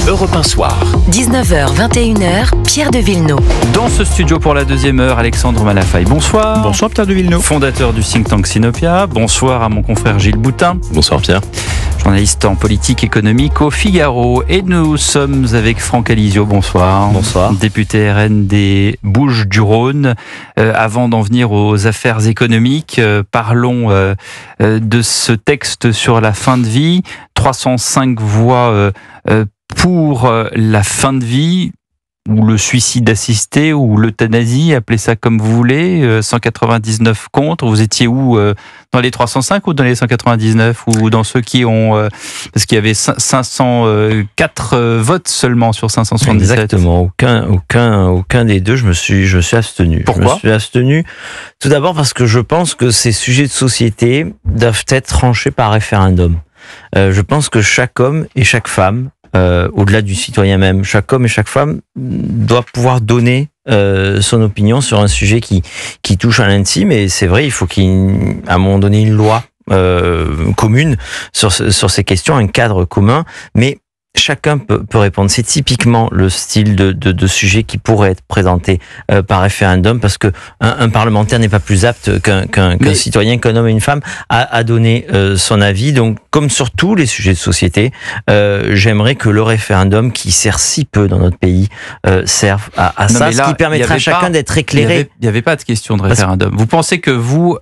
Europe 1 Soir. 19h, 21h, Pierre de Villeneuve. Dans ce studio pour la deuxième heure, Alexandre Malafaille. Bonsoir. Bonsoir Pierre de Villeneuve. Fondateur du think tank Sinopia. Bonsoir à mon confrère Gilles Boutin. Bonsoir Pierre. Journaliste en politique économique au Figaro. Et nous sommes avec Franck Alizio. Bonsoir. Bonsoir. Député RN des Bouches-du-Rhône. Avant d'en venir aux affaires économiques, parlons de ce texte sur la fin de vie. 305 voix pour la fin de vie, ou le suicide assisté, ou l'euthanasie, appelez ça comme vous voulez, 199 contre. Vous étiez où, dans les 305 ou dans les 199, ou dans ceux qui ont... parce qu'il y avait 504 votes seulement sur 577. Exactement, aucun des deux, je me suis abstenu. Pourquoi ? Je me suis abstenu, tout d'abord parce que je pense que ces sujets de société doivent être tranchés par référendum. Je pense que chaque homme et chaque femme, au-delà du citoyen même, chaque homme et chaque femme doit pouvoir donner son opinion sur un sujet qui touche à l'intime. Et c'est vrai, il faut qu'il y ait à un moment donné une loi commune sur ces questions, un cadre commun. Mais chacun peut répondre. C'est typiquement le style de sujet qui pourrait être présenté par référendum, parce que un parlementaire n'est pas plus apte qu'un citoyen, qu'un homme et une femme à donner son avis. Donc, comme sur tous les sujets de société, j'aimerais que le référendum, qui sert si peu dans notre pays, serve à ça, ce qui permettra à chacun d'être éclairé. Il n'y avait pas de question de référendum. Vous pensez que vous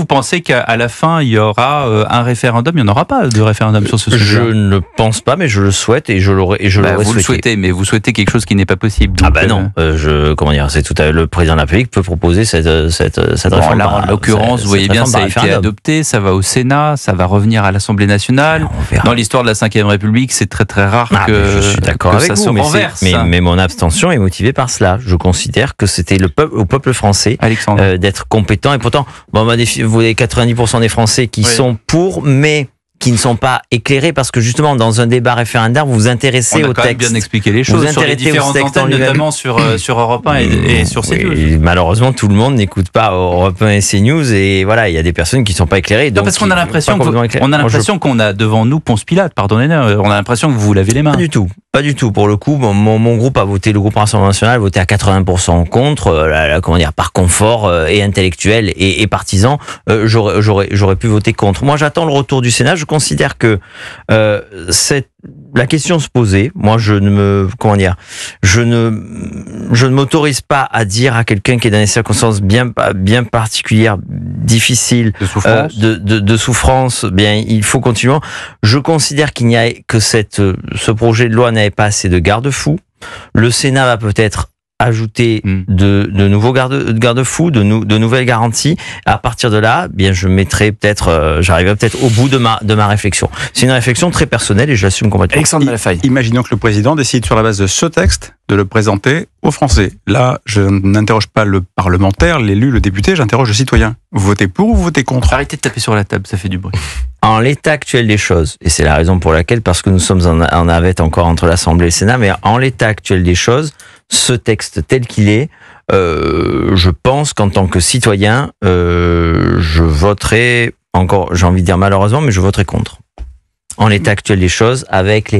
pensez qu'à la fin, il y aura un référendum? Il n'y en aura pas de référendum sur ce sujet. Je ne pense pas, mais je le souhaite et je l'aurais souhaité. Vous le souhaitez, mais vous souhaitez quelque chose qui n'est pas possible. Donc, non. C'est tout à fait, le président de la République peut proposer cette réforme. Là, en l'occurrence, vous voyez bien, ça a été adopté, ça va au Sénat, ça va revenir à l'Assemblée nationale. Dans l'histoire de la Ve République, c'est très très rare que je suis d'accord que avec ça vous, se renverse. Mais mon abstention est motivée par cela. Je considère que c'était au peuple français d'être compétent. Et pourtant, vous avez 90% des Français qui sont pour, mais qui ne sont pas éclairés, parce que justement dans un débat référendaire vous vous intéressez au texte. On a quand même bien expliqué les choses sur les différentes antennes, notamment sur Europe 1 et sur CNews. Malheureusement tout le monde n'écoute pas Europe 1 et CNews, et voilà, il y a des personnes qui ne sont pas éclairées. Non, parce qu'on a l'impression qu'on a devant nous Ponce Pilate, pardonnez-nous, on a l'impression que vous lavez les mains. Pas du tout. Pour le coup, mon groupe a voté, le groupe Rassemblement National a voté à 80% contre, par confort et intellectuel et partisan. J'aurais pu voter contre. Moi, j'attends le retour du Sénat. Je considère que la question se posait. Moi, je ne m'autorise pas à dire à quelqu'un qui est dans des circonstances bien particulières, difficiles, de souffrance, bien, il faut continuer. Je considère que ce projet de loi n'avait pas assez de garde-fous. Le Sénat va peut-être ajouter de nouveaux garde-fous, de nouvelles garanties. À partir de là, bien, j'arriverai peut-être au bout de ma réflexion. C'est une réflexion très personnelle et je l'assume complètement. Alexandre Malafaille. Imaginons que le président décide sur la base de ce texte de le présenter aux Français. Là, je n'interroge pas le parlementaire, l'élu, le député, j'interroge le citoyen. Vous votez pour ou vous votez contre? Arrêtez de taper sur la table, ça fait du bruit. En l'état actuel des choses, et c'est la raison pour laquelle, parce que nous sommes en navette encore entre l'Assemblée et le Sénat, mais en l'état actuel des choses, ce texte tel qu'il est, je pense qu'en tant que citoyen, je voterai, j'ai envie de dire malheureusement, mais je voterai contre. En l'état actuel des choses, avec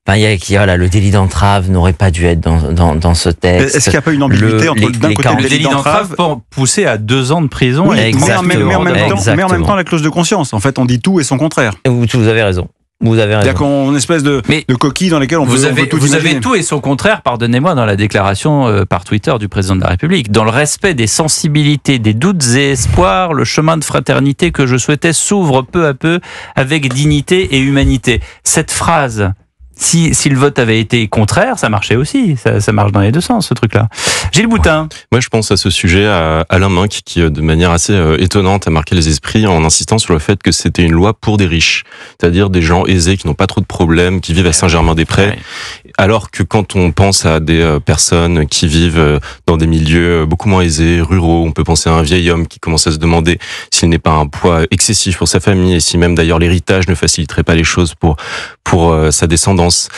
le délit d'entrave n'aurait pas dû être dans ce texte. Est-ce qu'il n'y a pas une ambiguïté entre d'un côté le délit d'entrave poussé à 2 ans de prison? Oui, mais en même temps la clause de conscience. En fait, on dit tout et son contraire. Vous avez raison. C'est-à-dire qu'on espèce de coquille dans lesquelles on peut tout imaginer. Vous avez tout et son contraire, pardonnez-moi, dans la déclaration par Twitter du président de la République. Dans le respect des sensibilités, des doutes et espoirs, le chemin de fraternité que je souhaitais s'ouvre peu à peu avec dignité et humanité. Cette phrase, si le vote avait été contraire, ça marchait aussi. Ça marche dans les deux sens, ce truc-là. Gilles Boutin. Moi, je pense à ce sujet à Alain Minc, qui, de manière assez étonnante, a marqué les esprits en insistant sur le fait que c'était une loi pour des riches. C'est-à-dire des gens aisés qui n'ont pas trop de problèmes, qui vivent à Saint-Germain-des-Prés. Ouais. Alors que quand on pense à des personnes qui vivent dans des milieux beaucoup moins aisés, ruraux, on peut penser à un vieil homme qui commence à se demander s'il n'est pas un poids excessif pour sa famille et si même d'ailleurs l'héritage ne faciliterait pas les choses pour sa descendance.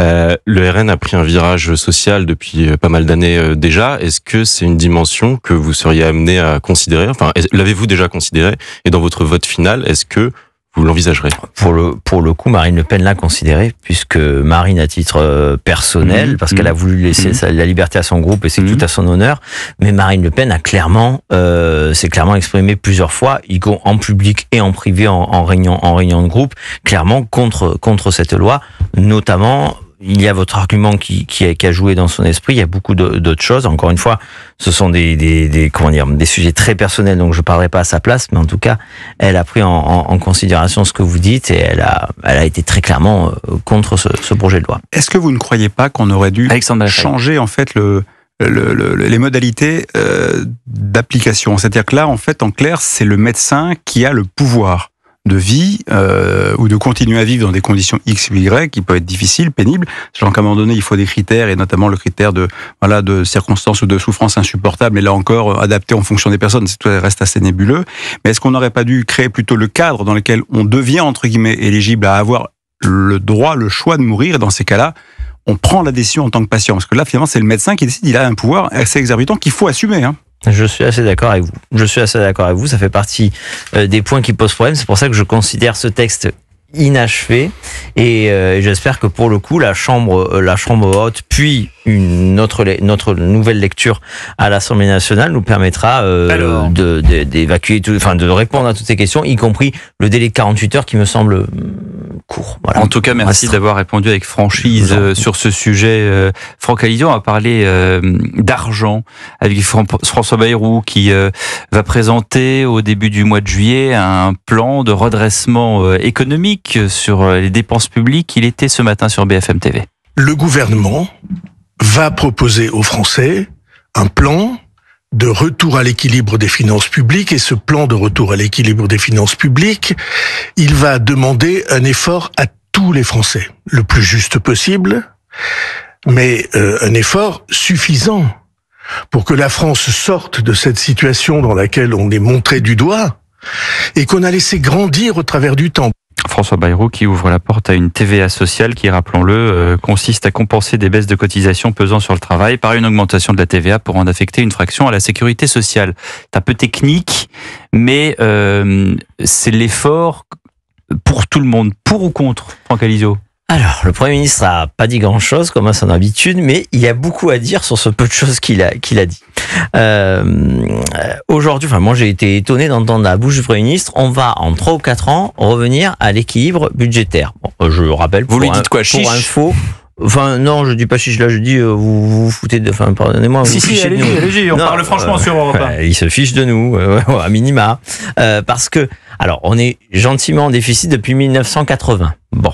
Le RN a pris un virage social depuis pas mal d'années déjà. Est-ce que c'est une dimension que vous seriez amené à considérer? Enfin, l'avez-vous déjà considéré? Et dans votre vote final, est-ce que vous l'envisagerez? Pour le coup, Marine Le Pen l'a considéré, puisque Marine, à titre personnel, parce qu'elle a voulu laisser la liberté à son groupe, et c'est tout à son honneur, mais Marine Le Pen a s'est clairement exprimée plusieurs fois, en public et en privé, en réunion de groupe, clairement contre cette loi, notamment. Il y a votre argument qui a joué dans son esprit. Il y a beaucoup d'autres choses. Encore une fois, ce sont des sujets très personnels, donc je parlerai pas à sa place. Mais en tout cas, elle a pris en considération ce que vous dites et elle a été très clairement contre ce projet de loi. Est-ce que vous ne croyez pas qu'on aurait dû changer en fait les modalités d'application? C'est-à-dire que là, en fait, en clair, c'est le médecin qui a le pouvoir de vie ou de continuer à vivre dans des conditions X ou Y qui peuvent être difficiles, pénibles. Sachant qu'à un moment donné, il faut des critères, et notamment le critère de circonstances ou de souffrances insupportables, et là encore, adapté en fonction des personnes, tout reste assez nébuleux. Mais est-ce qu'on n'aurait pas dû créer plutôt le cadre dans lequel on devient, entre guillemets, éligible à avoir le droit, le choix de mourir, et dans ces cas-là, on prend la décision en tant que patient? Parce que là, finalement, c'est le médecin qui décide, il a un pouvoir assez exorbitant qu'il faut assumer, hein. Je suis assez d'accord avec vous. Ça fait partie des points qui posent problème. C'est pour ça que je considère ce texte inachevé et j'espère que pour le coup la chambre haute puis notre nouvelle lecture à l'Assemblée nationale nous permettra d'évacuer de répondre à toutes ces questions, y compris le délai de 48 heures qui me semble court. Voilà. En tout cas, merci d'avoir répondu avec franchise sur ce sujet. Franck Alizio a parlé d'argent avec François Bayrou qui va présenter au début du mois de juillet un plan de redressement économique sur les dépenses publiques. Il était ce matin sur BFM TV. Le gouvernement va proposer aux Français un plan de retour à l'équilibre des finances publiques, et ce plan de retour à l'équilibre des finances publiques, il va demander un effort à tous les Français, le plus juste possible, mais un effort suffisant pour que la France sorte de cette situation dans laquelle on est montré du doigt et qu'on a laissé grandir au travers du temps. François Bayrou qui ouvre la porte à une TVA sociale qui, rappelons-le, consiste à compenser des baisses de cotisations pesant sur le travail par une augmentation de la TVA pour en affecter une fraction à la sécurité sociale. C'est un peu technique, mais c'est l'effort pour tout le monde. Pour ou contre, Franck Alizio? Alors, le Premier ministre a pas dit grand-chose, comme à son habitude, mais il y a beaucoup à dire sur ce peu de choses qu'il a dit. Aujourd'hui, moi j'ai été étonné d'entendre la bouche du Premier ministre, on va en 3 ou 4 ans revenir à l'équilibre budgétaire. Bon, je rappelle, vous lui dites quoi, chiche? Pour info, non, je dis pas chiche, là je dis vous foutez de... pardonnez-moi. Si, allez-y, on parle franchement sur Europe 1. Il se fiche de nous, à minima. Parce que, alors, on est gentiment en déficit depuis 1980. Bon.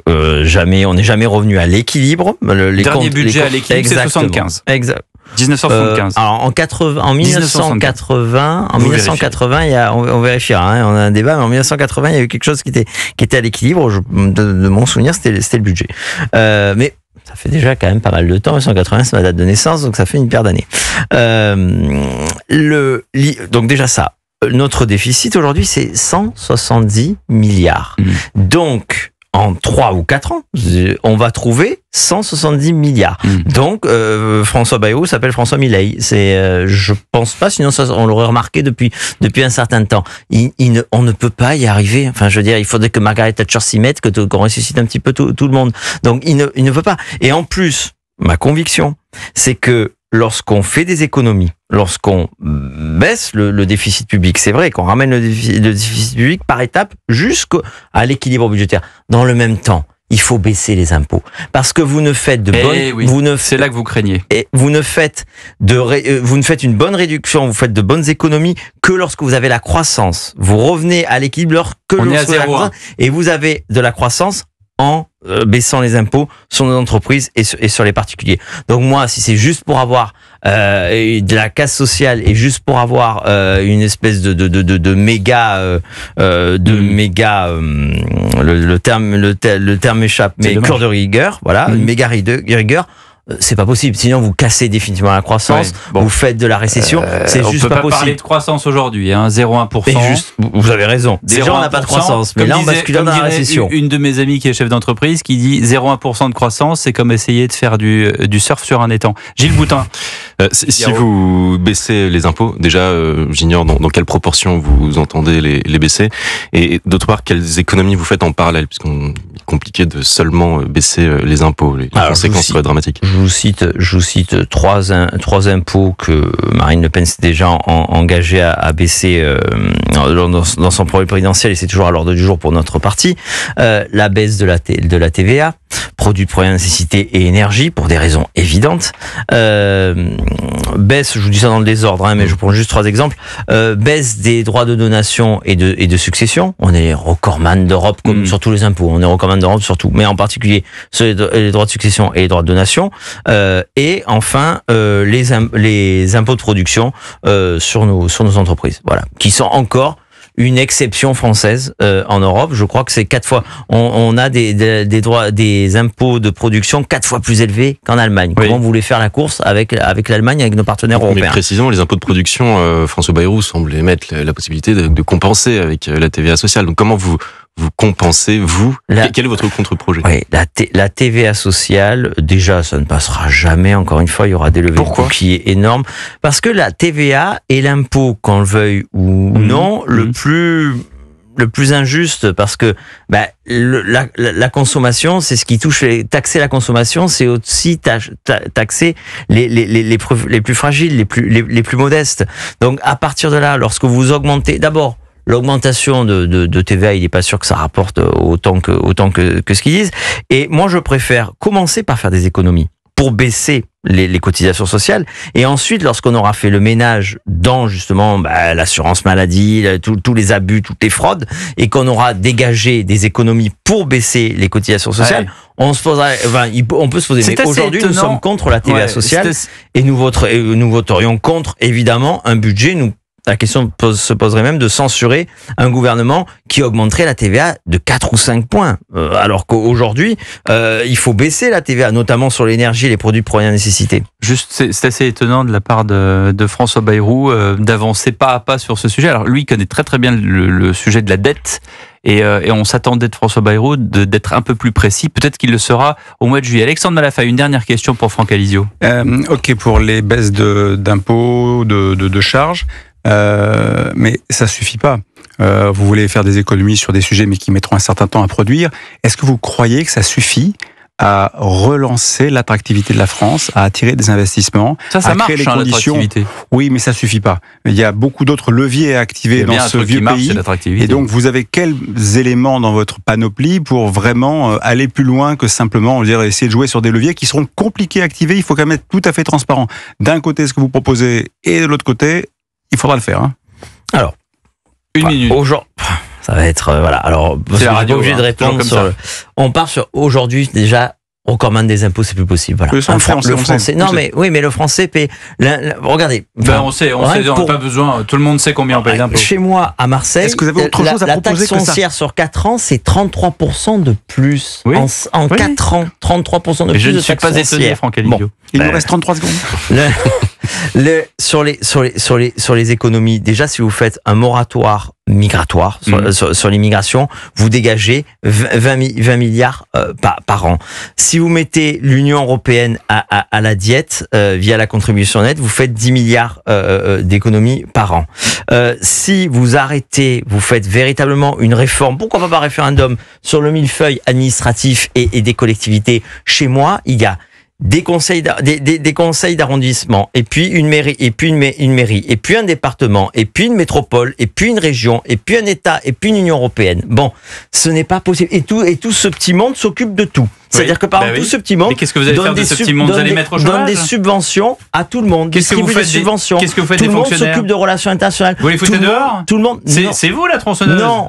On n'est jamais revenu à l'équilibre. Le dernier budget à l'équilibre, c'est 75. Exact. 1975. Alors en 1980, on vérifiera, hein, on a un débat, mais en 1980, il y a eu quelque chose qui était à l'équilibre. De mon souvenir, c'était le budget. Mais ça fait déjà quand même pas mal de temps. 1980, c'est ma date de naissance, donc ça fait une paire d'années. Donc déjà ça. Notre déficit aujourd'hui, c'est 170 milliards. Donc en 3 ou 4 ans, on va trouver 170 milliards. Donc, François Bayrou s'appelle François Milei. Je pense pas, sinon on l'aurait remarqué depuis un certain temps. On ne peut pas y arriver. Enfin, je veux dire, il faudrait que Margaret Thatcher s'y mette, qu'on ressuscite un petit peu tout le monde. Donc, il ne peut pas. Et en plus, ma conviction, c'est que lorsqu'on fait des économies, lorsqu'on baisse le déficit public, c'est vrai qu'on ramène le déficit public par étapes jusqu'à l'équilibre budgétaire. Dans le même temps, il faut baisser les impôts parce que vous ne faites c'est là que vous craignez. Et vous ne faites une bonne réduction, vous faites de bonnes économies que lorsque vous avez la croissance. Vous revenez à l'équilibre lorsque vous avez la croissance et vous avez de la croissance en baissant les impôts sur nos entreprises et sur les particuliers. Donc moi, si c'est juste pour avoir de la casse sociale et juste pour avoir une espèce de méga le terme m'échappe, mais cure de rigueur, voilà, une méga rigueur, c'est pas possible. Sinon, vous cassez définitivement la croissance, vous faites de la récession, c'est juste pas possible. On peut pas parler de croissance aujourd'hui, 0,1%. Mais juste, vous avez raison. Déjà, on n'a pas de croissance, mais là, on bascule dans la récession. Une de mes amies qui est chef d'entreprise qui dit 0,1% de croissance, c'est comme essayer de faire du surf sur un étang. Gilles Boutin. Si vous baissez les impôts, déjà, j'ignore dans quelle proportion vous entendez les baisser, et d'autre part, quelles économies vous faites en parallèle, puisqu'on est compliqué de seulement baisser les impôts. Les conséquences seraient dramatiques. Je vous cite trois impôts que Marine Le Pen s'est déjà engagée à baisser dans son projet présidentiel, et c'est toujours à l'ordre du jour pour notre parti. La baisse de la TVA, produits de première nécessité et énergie, pour des raisons évidentes. Baisse, je vous dis ça dans le désordre, mais je prends juste 3 exemples. Baisse des droits de donation et de succession. On est recordman d'Europe comme sur tous les impôts. On est recordman d'Europe sur tout, mais en particulier sur les droits de succession et les droits de donation. Et enfin, les impôts de production sur nos entreprises. Voilà, qui sont encore une exception française en Europe. Je crois que c'est 4 fois. On a des impôts de production 4 fois plus élevés qu'en Allemagne. Oui. Comment vous voulez faire la course avec l'Allemagne, avec nos partenaires européens? Mais précisément, les impôts de production, François Bayrou semble émettre la possibilité de compenser avec la TVA sociale. Donc comment vous compensez, quel est votre contre-projet? Oui, la TVA sociale, déjà, ça ne passera jamais. Encore une fois, il y aura des levées de bouclier énormes. Parce que la TVA est l'impôt, qu'on le veuille ou non, le plus injuste, parce que la consommation, c'est ce qui touche. Taxer la consommation, c'est aussi taxer les plus fragiles, les plus modestes. Donc, à partir de là, lorsque vous augmentez, d'abord, l'augmentation de TVA, il n'est pas sûr que ça rapporte autant que ce qu'ils disent. Et moi, je préfère commencer par faire des économies pour baisser les cotisations sociales. Et ensuite, lorsqu'on aura fait le ménage dans justement l'assurance maladie, tous les abus, toutes les fraudes, et qu'on aura dégagé des économies pour baisser les cotisations sociales, on peut se poser. Mais aujourd'hui, nous sommes contre la TVA sociale et nous voterions contre, évidemment, un budget. La question se poserait même de censurer un gouvernement qui augmenterait la TVA de 4 ou 5 points. Alors qu'aujourd'hui, il faut baisser la TVA, notamment sur l'énergie et les produits de première nécessité. Juste, c'est assez étonnant de la part de François Bayrou d'avancer pas à pas sur ce sujet. Alors lui, il connaît très très bien le sujet de la dette. Et on s'attendait de François Bayrou d'être un peu plus précis. Peut-être qu'il le sera au mois de juillet. Alexandre Malafaye, une dernière question pour Franck Alizio. Pour les baisses d'impôts, de charges, mais ça suffit pas. Vous voulez faire des économies sur des sujets, mais qui mettront un certain temps à produire. Est-ce que vous croyez que ça suffit à relancer l'attractivité de la France, à attirer des investissements, ça à marche, créer les conditions? Oui, mais ça suffit pas. Il y a beaucoup d'autres leviers à activer dans ce vieux pays. Et donc, vous avez quels éléments dans votre panoplie pour vraiment aller plus loin que simplement essayer de jouer sur des leviers qui seront compliqués à activer? Il faut quand même être tout à fait transparent. D'un côté, ce que vous proposez, et de l'autre côté, il faudra le faire. Alors, une minute. Ça va être Alors, c'est la radio, obligé de répondre sur. On part sur aujourd'hui déjà. Recordman des impôts, c'est plus possible. Voilà. Le français. Non, mais le français paie. Regardez. On sait, on n'a pas besoin. Tout le monde sait combien on paye d'impôts. Chez moi, à Marseille, est-ce que vous avez autre chose à proposer la taxe foncière sur 4 ans, c'est 33% de plus. Oui. En 4 ans, 33% de plus. Je ne suis pas étonné, Franck Alizio. Il nous reste 33 secondes. Sur les économies, déjà, si vous faites un moratoire migratoire sur l'immigration, vous dégagez 20 milliards par an. Si vous mettez l'Union européenne à la diète via la contribution nette, vous faites 10 milliards d'économies par an. Si vous faites véritablement une réforme, pourquoi pas par référendum, sur le millefeuille administratif et des collectivités. Chez moi, il y a des conseils d'arrondissement, et puis une mairie, et puis une mairie, et puis un département, et puis une métropole, et puis une région, et puis un État, et puis une Union européenne. Bon, ce n'est pas possible. Et tout ce petit monde s'occupe de tout. C'est-à-dire que par exemple, tout ce petit monde. Mais qu'est-ce que vous allez faire de ce petit monde? Vous allez mettre au chômage? Donne des subventions à tout le monde. Qu'est-ce que vous faites des subventions? Qu'est-ce que vous faites tout des fonctionnaires? Tout le monde s'occupe de relations internationales. Vous les foutez dehors? Tout le monde. C'est vous la tronçonneuse? Non.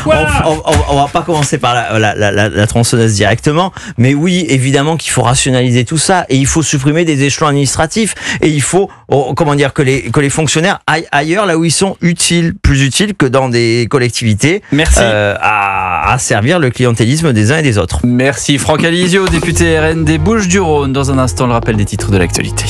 on va pas commencer par la tronçonneuse directement, mais oui, évidemment qu'il faut rationaliser tout ça et il faut supprimer des échelons administratifs et il faut, que les fonctionnaires aillent ailleurs, là où ils sont plus utiles que dans des collectivités. Merci. À servir le clientélisme des uns et des autres. Merci Franck Alizio, député RN des Bouches-du-Rhône. Dans un instant, le rappel des titres de l'actualité.